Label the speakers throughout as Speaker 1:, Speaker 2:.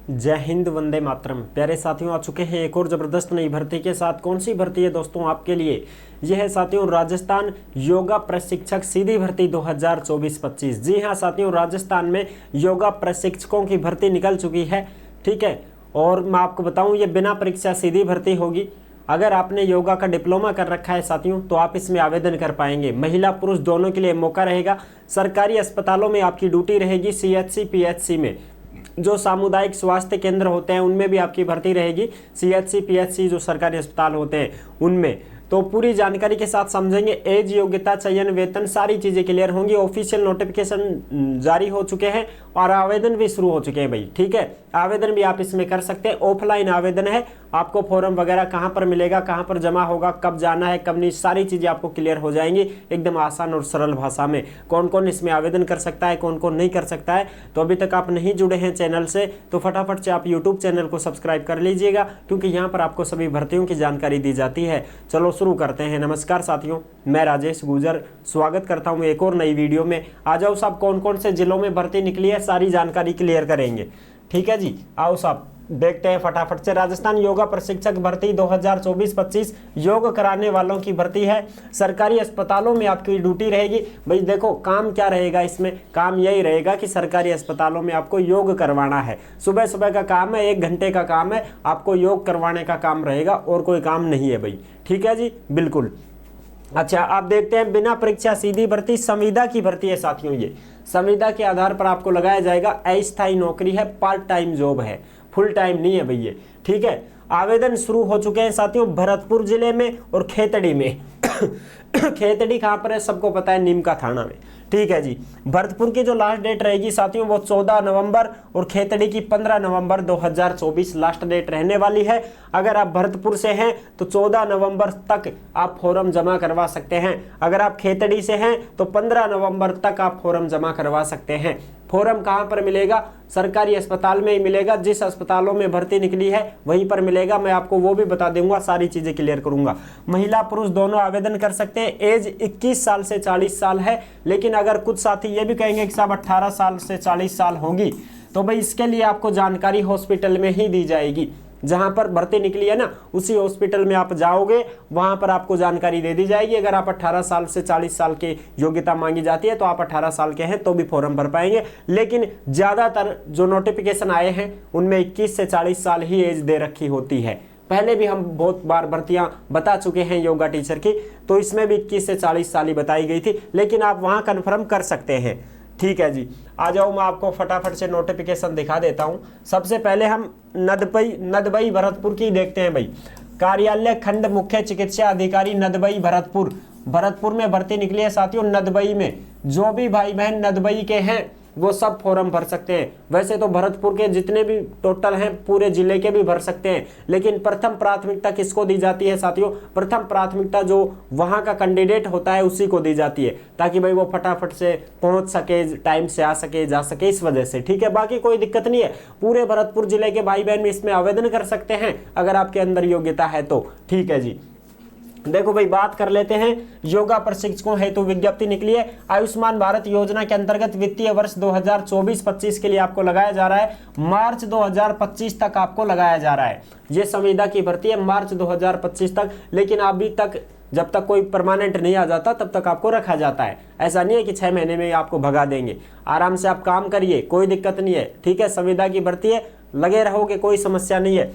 Speaker 1: जय हिंद, वंदे मातरम। प्यारे साथियों, आ चुके हैं एक और ज़बरदस्त नई भर्ती के साथ। कौन सी भर्ती है दोस्तों आपके लिए? यह है साथियों राजस्थान योगा प्रशिक्षक सीधी भर्ती 2024-25। जी हाँ साथियों, राजस्थान में योगा प्रशिक्षकों की भर्ती निकल चुकी है। ठीक है, और मैं आपको बताऊं ये बिना परीक्षा सीधी भर्ती होगी। अगर आपने योगा का डिप्लोमा कर रखा है साथियों तो आप इसमें आवेदन कर पाएंगे। महिला पुरुष दोनों के लिए मौका रहेगा। सरकारी अस्पतालों में आपकी ड्यूटी रहेगी, CHC PHC में। जो सामुदायिक स्वास्थ्य केंद्र होते हैं उनमें भी आपकी भर्ती रहेगी। CHC PHC जो सरकारी अस्पताल होते हैं उनमें। तो पूरी जानकारी के साथ समझेंगे। एज, योग्यता, चयन, वेतन, सारी चीज़ें क्लियर होंगी। ऑफिशियल नोटिफिकेशन जारी हो चुके हैं और आवेदन भी शुरू हो चुके हैं भाई। ठीक है, आवेदन भी आप इसमें कर सकते हैं। ऑफलाइन आवेदन है। आपको फॉर्म वगैरह कहाँ पर मिलेगा, कहाँ पर जमा होगा, कब जाना है, कब नहीं, सारी चीज़ें आपको क्लियर हो जाएंगी एकदम आसान और सरल भाषा में। कौन कौन इसमें आवेदन कर सकता है, कौन कौन नहीं कर सकता है। तो अभी तक आप नहीं जुड़े हैं चैनल से तो फटाफट से आप यूट्यूब चैनल को सब्सक्राइब कर लीजिएगा, क्योंकि यहाँ पर आपको सभी भर्तियों की जानकारी दी जाती है। चलो शुरू करते हैं। नमस्कार साथियों, मैं राजेश गुजर स्वागत करता हूँ एक और नई वीडियो में। आ जाओ साहब, कौन कौन से जिलों में भर्ती निकली है सारी जानकारी क्लियर करेंगे। ठीक है जी, आओ साहब देखते हैं फटाफट से। राजस्थान योगा प्रशिक्षक भर्ती 2024-25 योग कराने वालों की भर्ती है। सरकारी अस्पतालों में आपकी ड्यूटी रहेगी। भाई देखो काम क्या रहेगा इसमें, काम यही रहेगा कि सरकारी अस्पतालों में आपको योग करवाना है। सुबह सुबह का काम है, 1 घंटे का काम है, आपको योग करवाने का काम रहेगा और कोई काम नहीं है भाई। ठीक है जी, बिल्कुल। अच्छा, आप देखते हैं बिना परीक्षा सीधी भर्ती संविदा की भर्ती है साथियों। ये संविदा के आधार पर आपको लगाया जाएगा। अस्थायी नौकरी है, पार्ट टाइम जॉब है, फुल टाइम नहीं है भैया। ठीक है, आवेदन शुरू हो चुके हैं साथियों भरतपुर जिले में और खेतड़ी में। खेतड़ी कहाँ पर है सबको पता है, नीम का थाना में। ठीक है जी, भरतपुर की जो लास्ट डेट रहेगी साथियों वो 14 नवंबर और खेतड़ी की 15 नवंबर 2024 लास्ट डेट रहने वाली है। अगर आप भरतपुर से हैं तो 14 नवंबर तक आप फॉर्म जमा करवा सकते हैं। अगर आप खेतड़ी से हैं तो 15 नवंबर तक आप फॉर्म जमा करवा सकते हैं। फॉर्म कहाँ पर मिलेगा? सरकारी अस्पताल में ही मिलेगा। जिस अस्पतालों में भर्ती निकली है वहीं पर मिलेगा। मैं आपको वो भी बता दूंगा, सारी चीज़ें क्लियर करूंगा। महिला पुरुष दोनों आवेदन कर सकते हैं। एज 21 साल से 40 साल है, लेकिन अगर कुछ साथी ये भी कहेंगे कि साहब 18 साल से 40 साल होगी तो भाई इसके लिए आपको जानकारी हॉस्पिटल में ही दी जाएगी। जहां पर भर्ती निकली है ना उसी हॉस्पिटल में आप जाओगे, वहां पर आपको जानकारी दे दी जाएगी। अगर आप 18 साल से 40 साल की योग्यता मांगी जाती है तो आप 18 साल के हैं तो भी फॉर्म भर पाएंगे। लेकिन ज़्यादातर जो नोटिफिकेशन आए हैं उनमें 21 से 40 साल ही एज दे रखी होती है। पहले भी हम बहुत बार भर्तियां बता चुके हैं योगा टीचर की, तो इसमें भी 21 से 40 साल ही बताई गई थी, लेकिन आप वहां कन्फर्म कर सकते हैं। ठीक है जी, आ जाओ मैं आपको फटाफट से नोटिफिकेशन दिखा देता हूं। सबसे पहले हम नदबई भरतपुर की देखते हैं भाई। कार्यालय खंड मुख्य चिकित्सा अधिकारी नदबई भरतपुर में भर्ती निकली है साथियों। नदबई में जो भी भाई बहन नदबई के हैं वो सब फॉर्म भर सकते हैं। वैसे तो भरतपुर के जितने भी टोटल हैं पूरे जिले के भी भर सकते हैं, लेकिन प्रथम प्राथमिकता किसको दी जाती है साथियों? प्रथम प्राथमिकता जो वहां का कैंडिडेट होता है उसी को दी जाती है, ताकि भाई वो फटाफट से पहुंच सके, टाइम से आ सके, जा सके, इस वजह से। ठीक है, बाकी कोई दिक्कत नहीं है। पूरे भरतपुर जिले के भाई बहन इसमें आवेदन कर सकते हैं अगर आपके अंदर योग्यता है तो। ठीक है जी, देखो भाई बात कर लेते हैं। योगा प्रशिक्षकों हेतु विज्ञप्ति निकली है। आयुष्मान भारत योजना के अंतर्गत वित्तीय वर्ष 2024-25 के लिए आपको लगाया जा रहा है। मार्च 2025 तक आपको लगाया जा रहा है। ये संविदा की भर्ती है मार्च 2025 तक, लेकिन अभी तक जब तक कोई परमानेंट नहीं आ जाता तब तक आपको रखा जाता है। ऐसा नहीं है कि 6 महीने में आपको भगा देंगे। आराम से आप काम करिए, कोई दिक्कत नहीं है। ठीक है, संविदा की भर्ती है, लगे रहोगे, कोई समस्या नहीं है।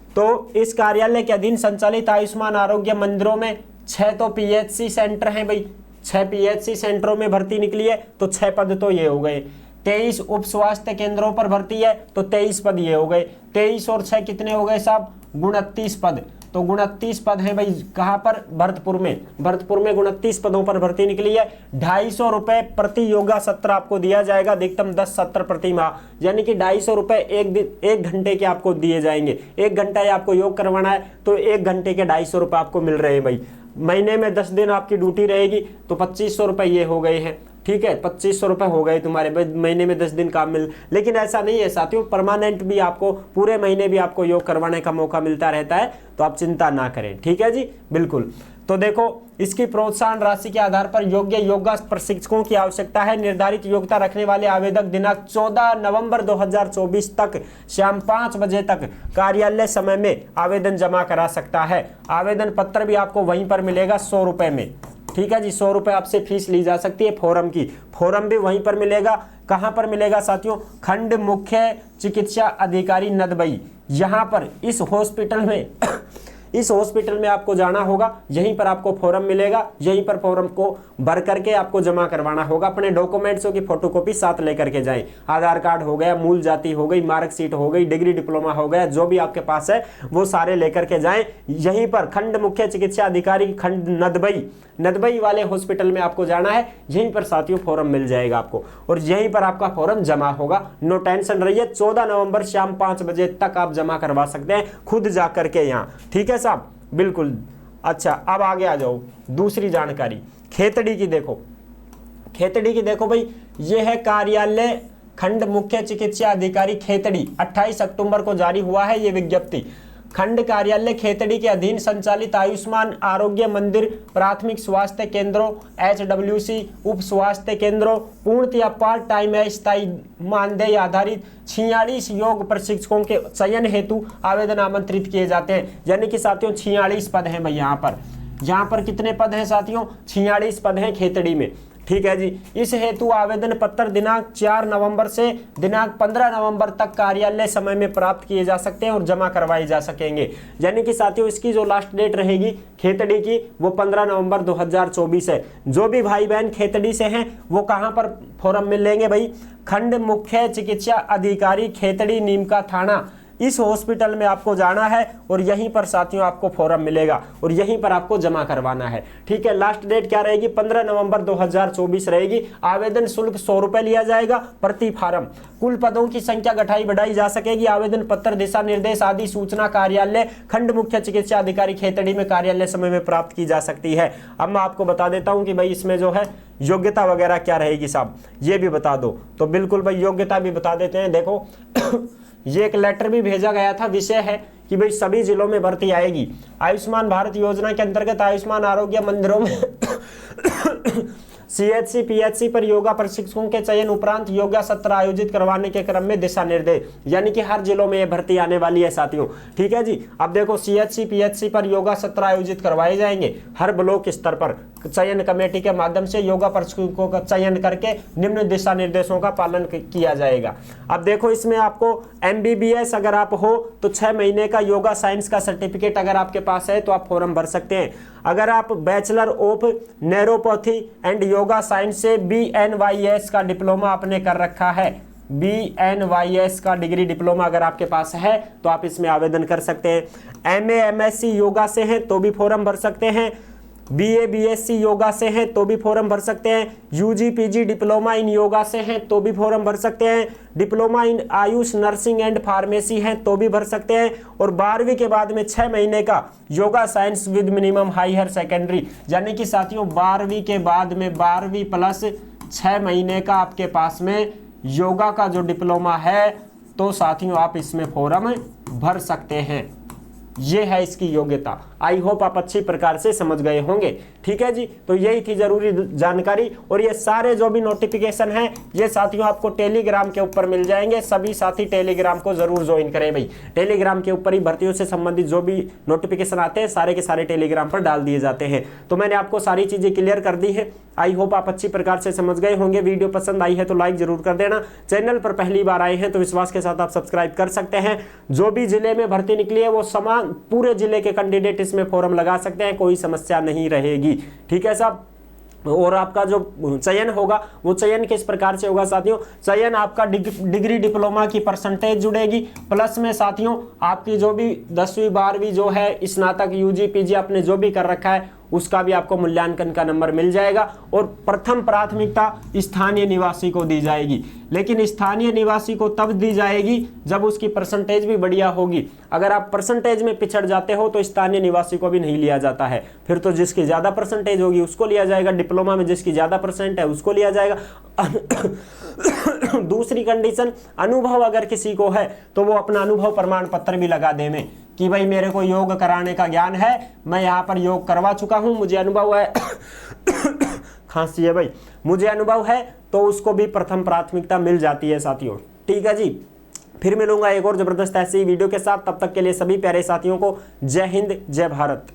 Speaker 1: तो इस कार्यालय के अधीन संचालित आयुष्मान आरोग्य मंदिरों में 6 तो PHC सेंटर हैं भाई। 6 PHC सेंटरों में भर्ती निकली है तो 6 पद तो ये हो गए। 23 उप स्वास्थ्य केंद्रों पर भर्ती है तो 23 पद ये हो गए। 23 और 6 कितने हो गए साहब? 29 पद। तो 29 पद हैं भाई। कहाँ पर? भरतपुर में। भरतपुर में 29 पदों पर भर्ती निकली है। 250 रुपए प्रति योगा सत्र आपको दिया जाएगा। अधिकतम 10 सत्र प्रति माह, यानी कि 250 रुपए एक घंटे के आपको दिए जाएंगे। 1 घंटा या आपको योग करवाना है तो 1 घंटे के 250 रुपए आपको मिल रहे हैं भाई। महीने में 10 दिन आपकी ड्यूटी रहेगी तो 2500 रुपए ये हो गए हैं। ठीक है, 2500 रुपए हो गए तुम्हारे, महीने में 10 दिन काम मिल। लेकिन ऐसा नहीं है साथियों, परमानेंट भी आपको पूरे महीने भी आपको योग करवाने का मौका मिलता रहता है, तो आप चिंता ना करें। ठीक है जी, बिल्कुल। तो देखो इसकी प्रोत्साहन राशि के आधार पर योग्य योगा प्रशिक्षकों की आवश्यकता है। निर्धारित योग्यता रखने वाले आवेदक दिनांक 14 नवंबर 2024 तक शाम 5 बजे तक कार्यालय समय में आवेदन जमा करा सकता है। आवेदन पत्र भी आपको वहीं पर मिलेगा 100 रुपए में, ठीक है जी। 100 रुपए आपसे फीस ली जा सकती है फॉरम की। फॉरम भी वहीं पर मिलेगा। कहां पर मिलेगा साथियों? खंड मुख्य चिकित्सा अधिकारी नदबई, यहां पर इस हॉस्पिटल में आपको जाना होगा। यहीं पर आपको फॉर्म मिलेगा। यहीं पर फॉर्म को भर करके आपको जमा करवाना होगा। अपने डॉक्यूमेंट्सों की फोटोकॉपी साथ लेकर के जाएं। आधार कार्ड हो गया, मूल जाति हो गई, मार्कशीट हो गई, डिग्री डिप्लोमा हो गया, जो भी आपके पास है वो सारे लेकर के जाएं। यहीं पर खंड मुख्य चिकित्सा अधिकारी खंड नदबई वाले हॉस्पिटल में आपको जाना है। यहीं पर साथियों फॉर्म मिल जाएगा आपको और यहीं पर आपका फॉर्म जमा होगा। नो टेंशन रहिए, 14 नवंबर शाम 5 बजे तक आप जमा करवा सकते हैं खुद जा करके यहाँ, ठीक है साहब, बिल्कुल। अच्छा, अब आगे आ जाओ। दूसरी जानकारी खेतड़ी की देखो भाई, ये है कार्यालय खंड मुख्य चिकित्सा अधिकारी खेतड़ी। 28 अक्टूबर को जारी हुआ है ये विज्ञप्ति। खंड कार्यालय खेतड़ी के अधीन संचालित आयुष्मान आरोग्य मंदिर, प्राथमिक स्वास्थ्य केंद्रों, HWC, उप स्वास्थ्य केंद्रों, पूर्णतया पार्ट टाइम अस्थायी मानदेय आधारित 46 योग प्रशिक्षकों के चयन हेतु आवेदन आमंत्रित किए जाते हैं। यानी कि साथियों 46 पद हैं भाई यहाँ पर कितने पद हैं साथियों? 46 पद हैं खेतड़ी में, ठीक है जी। इस हेतु आवेदन पत्र दिनांक 4 नवंबर से दिनांक 15 नवंबर तक कार्यालय समय में प्राप्त किए जा सकते हैं और जमा करवाए जा सकेंगे। यानी कि साथियों इसकी जो लास्ट डेट रहेगी खेतड़ी की वो 15 नवंबर 2024 है। जो भी भाई बहन खेतड़ी से हैं वो कहां पर फॉर्म मिलेंगे भाई? खंड मुख्य चिकित्सा अधिकारी खेतड़ी नीमका थाना, इस हॉस्पिटल में आपको जाना है और यहीं पर साथियों आपको फॉर्म मिलेगा और यहीं पर आपको जमा करवाना है, ठीक है। लास्ट डेट क्या रहेगी? 15 नवंबर 2024 रहेगी। आवेदन शुल्क 100 रुपए लिया जाएगा प्रति फार्म। कुल पदों की संख्या घटाई बढ़ाई जा सकेगी। आवेदन पत्र, दिशा निर्देश आदि सूचना कार्यालय खंड मुख्य चिकित्सा अधिकारी खेतड़ी में कार्यालय समय में प्राप्त की जा सकती है। अब मैं आपको बता देता हूं कि भाई इसमें जो है योग्यता वगैरह क्या रहेगी साहब, ये भी बता दो। तो बिल्कुल भाई योग्यता भी बता देते हैं। देखो ये एक लेटर भी भेजा गया था। विषय है कि भाई सभी जिलों में भर्ती आएगी। आयुष्मान भारत योजना के अंतर्गत आयुष्मान आरोग्य मंदिरों में CHC PHC पर योगा प्रशिक्षकों के चयन उपरांत योगा सत्र आयोजित करवाने के क्रम में दिशा निर्देश, यानी कि हर जिलों में ये भर्ती आने वाली है साथियों, ठीक है जी। अब देखो CHC PHC पर योगा सत्र आयोजित करवाए जाएंगे। हर ब्लॉक स्तर पर चयन कमेटी के माध्यम से योगा प्रशिक्षकों का चयन करके निम्न दिशा निर्देशों का पालन किया जाएगा। अब देखो इसमें आपको MBBS अगर आप हो तो 6 महीने का योगा साइंस का सर्टिफिकेट अगर आपके पास है तो आप फॉर्म भर सकते हैं। अगर आप bachelor of naturopathy and yoga science से BNYS का डिप्लोमा आपने कर रखा है, BNYS का डिग्री डिप्लोमा अगर आपके पास है तो आप इसमें आवेदन कर सकते हैं। MA MSc योगा से हैं तो भी फॉर्म भर सकते हैं। BA BSc योगा से हैं तो भी फॉर्म भर सकते हैं। UG PG diploma in yoga से हैं तो भी फॉर्म भर सकते हैं। Diploma in Ayush nursing and pharmacy हैं तो भी भर सकते हैं। और 12वीं के बाद में 6 महीने का yoga science with minimum higher secondary, यानी कि साथियों 12वीं के बाद में 12वीं प्लस 6 महीने का आपके पास में योगा का जो डिप्लोमा है तो साथियों आप इसमें फॉर्म भर सकते हैं। ये है इसकी योग्यता। आई होप आप अच्छी प्रकार से समझ गए होंगे, ठीक है जी। तो यही थी जरूरी जानकारी और ये सारे जो भी नोटिफिकेशन हैं ये साथियों आपको टेलीग्राम के ऊपर मिल जाएंगे। सभी साथी टेलीग्राम को जरूर ज्वाइन करें भाई। टेलीग्राम के ऊपर ही भर्तियों से संबंधित जो भी नोटिफिकेशन आते हैं सारे के सारे टेलीग्राम पर डाल दिए जाते हैं। तो मैंने आपको सारी चीजें क्लियर कर दी है। आई होप आप अच्छी प्रकार से समझ गए होंगे। वीडियो पसंद आई है तो लाइक जरूर कर देना। चैनल पर पहली बार आए हैं तो विश्वास के साथ आप सब्सक्राइब कर सकते हैं। जो भी जिले में भर्ती निकली है वो समान पूरे जिले के कैंडिडेट इसमें फॉर्म लगा सकते हैं, कोई समस्या नहीं रहेगी, ठीक है साहब। और आपका जो चयन होगा वो चयन किस प्रकार से होगा साथियों? चयन आपका डिग्री डिप्लोमा की परसेंटेज जुड़ेगी, प्लस में साथियों आपकी जो भी 10वीं 12वीं जो है स्नातक UG PG आपने जो भी कर रखा है उसका भी आपको मूल्यांकन का नंबर मिल जाएगा। और प्रथम प्राथमिकता स्थानीय निवासी को दी जाएगी, लेकिन स्थानीय निवासी को तब दी जाएगी जब उसकी परसेंटेज भी बढ़िया होगी। अगर आप परसेंटेज में पिछड़ जाते हो तो स्थानीय निवासी को भी नहीं लिया जाता है। फिर तो जिसकी ज्यादा परसेंटेज होगी उसको लिया जाएगा, डिप्लोमा में जिसकी ज्यादा परसेंट है उसको लिया जाएगा। दूसरी कंडीशन, अनुभव अगर किसी को है तो वो अपना अनुभव प्रमाण पत्र भी लगा दे में कि भाई मेरे को योग कराने का ज्ञान है, मैं यहाँ पर योग करवा चुका हूँ, मुझे अनुभव है खांसी है भाई, मुझे अनुभव है, तो उसको भी प्रथम प्राथमिकता मिल जाती है साथियों। ठीक है जी, फिर मिलूंगा एक और जबरदस्त ऐसी वीडियो के साथ। तब तक के लिए सभी प्यारे साथियों को जय हिंद, जय भारत।